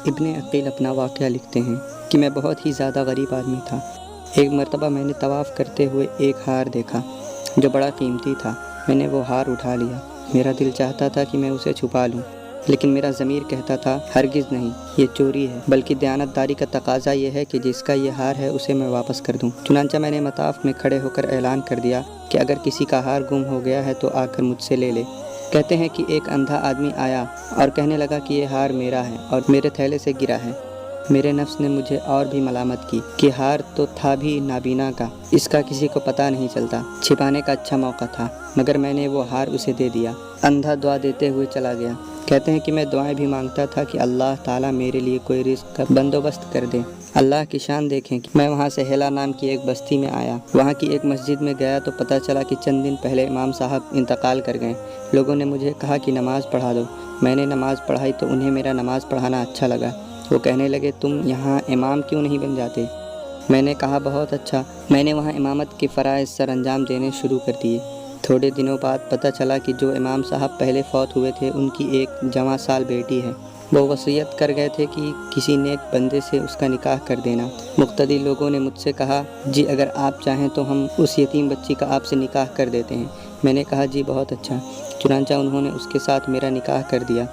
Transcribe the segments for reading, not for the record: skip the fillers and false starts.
ابن عقیل اپنا واقعہ لکھتے ہیں کہ میں بہت ہی زیادہ غریب آدمی تھا۔ ایک مرتبہ میں نے طواف کرتے ہوئے ایک ہار دیکھا جو بڑا قیمتی تھا۔ میں نے وہ ہار اٹھا لیا۔ میرا دل چاہتا تھا کہ میں اسے چھپا لوں، لیکن میرا ضمیر کہتا تھا ہرگز نہیں، یہ چوری ہے، بلکہ دیانتداری کا تقاضا یہ ہے کہ جس کا یہ ہار ہے اسے میں واپس کر دوں۔ چنانچہ میں نے مطاف میں کھڑے ہو کر اعلان کر دیا کہ اگر کسی کا ہار گم ہو گیا ہے تو آ کر مجھ سے لے لے۔ کہتے ہیں کہ ایک اندھا آدمی آیا اور کہنے لگا کہ یہ ہار میرا ہے اور میرے تھیلے سے گرا ہے۔ میرے نفس نے مجھے اور بھی ملامت کی کہ ہار تو تھا بھی نابینا کا، اس کا کسی کو پتہ نہیں چلتا، چھپانے کا اچھا موقع تھا، مگر میں نے وہ ہار اسے دے دیا۔ اندھا دعا دیتے ہوئے چلا گیا۔ کہتے ہیں کہ میں دعائیں بھی مانگتا تھا کہ اللہ تعالیٰ میرے لیے کوئی رزق کا بندوبست کر دے۔ اللہ کی شان دیکھیں کہ میں وہاں سے ہیلا نام کی ایک بستی میں آیا۔ وہاں کی ایک مسجد میں گیا تو پتہ چلا کہ چند دن پہلے امام صاحب انتقال کر گئے۔ لوگوں نے مجھے کہا کہ نماز پڑھا دو۔ میں نے نماز پڑھائی تو انہیں میرا نماز پڑھانا اچھا لگا۔ وہ کہنے لگے تم یہاں امام کیوں نہیں بن جاتے؟ میں نے کہا بہت اچھا۔ میں نے وہاں امامت کے فرائض سر انجام دینے شروع کر دیے۔ تھوڑے دنوں بعد پتہ چلا کہ جو امام صاحب پہلے فوت ہوئے تھے ان کی ایک جواں سال بیٹی ہے۔ وہ وصیت کر گئے تھے کہ کسی نیک بندے سے اس کا نکاح کر دینا۔ مقتدی لوگوں نے مجھ سے کہا جی اگر آپ چاہیں تو ہم اس یتیم بچی کا آپ سے نکاح کر دیتے ہیں۔ میں نے کہا جی بہت اچھا۔ چنانچہ انہوں نے اس کے ساتھ میرا نکاح کر دیا۔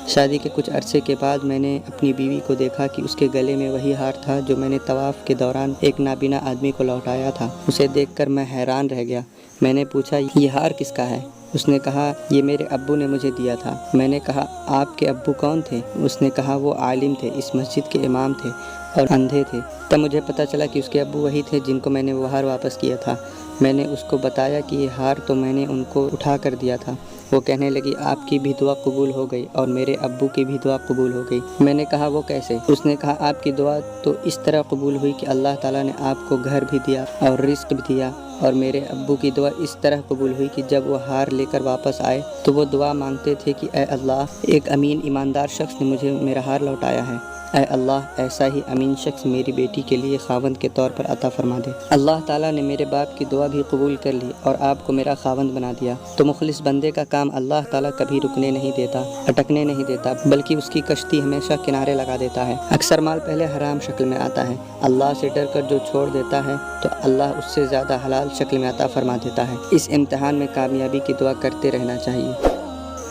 شادی کے کچھ عرصے کے بعد میں نے اپنی بیوی کو دیکھا کہ اس کے گلے میں وہی ہار تھا جو میں نے طواف کے دوران ایک نابینا آدمی کو لوٹایا تھا۔ اسے دیکھ کر میں حیران رہ گیا۔ میں نے پوچھا یہ ہار کس کا ہے؟ اس نے کہا یہ میرے ابو نے مجھے دیا تھا۔ میں نے کہا آپ کے ابو کون تھے؟ اس نے کہا وہ عالم تھے، اس مسجد کے امام تھے اور اندھے تھے۔ تب مجھے پتہ چلا کہ اس کے ابو وہی تھے جن کو میں نے وہ ہار واپس کیا تھا۔ میں نے اس کو بتایا کہ یہ ہار تو میں نے ان کو اٹھا کر دیا تھا۔ وہ کہنے لگی آپ کی بھی دعا قبول ہو گئی اور میرے ابو کی بھی دعا قبول ہو گئی۔ میں نے کہا وہ کیسے؟ اس نے کہا آپ کی دعا تو اس طرح قبول ہوئی کہ اللہ تعالیٰ نے آپ کو گھر بھی دیا اور رزق بھی دیا، اور میرے ابو کی دعا اس طرح قبول ہوئی کہ جب وہ ہار لے کر واپس آئے تو وہ دعا مانگتے تھے کہ اے اللہ ایک امین ایماندار شخص نے مجھے میرا ہار لوٹایا ہے، اے اللہ ایسا ہی امین شخص میری بیٹی کے لیے خاوند کے طور پر عطا فرما دے۔ اللہ تعالیٰ نے میرے باپ کی دعا بھی قبول کر لی اور آپ کو میرا خاوند بنا دیا۔ تو مخلص بندے کا کام اللہ تعالیٰ کبھی رکنے نہیں دیتا، اٹکنے نہیں دیتا، بلکہ اس کی کشتی ہمیشہ کنارے لگا دیتا ہے۔ اکثر مال پہلے حرام شکل میں آتا ہے، اللہ سے ڈر کر جو چھوڑ دیتا ہے تو اللہ اس سے زیادہ حلال شکل میں عطا فرما دیتا ہے۔ اس امتحان میں کامیابی کی دعا کرتے رہنا چاہیے۔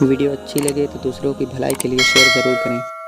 ویڈیو اچھی لگے تو دوسروں کی بھلائی کے لیے شیئر ضرور کریں۔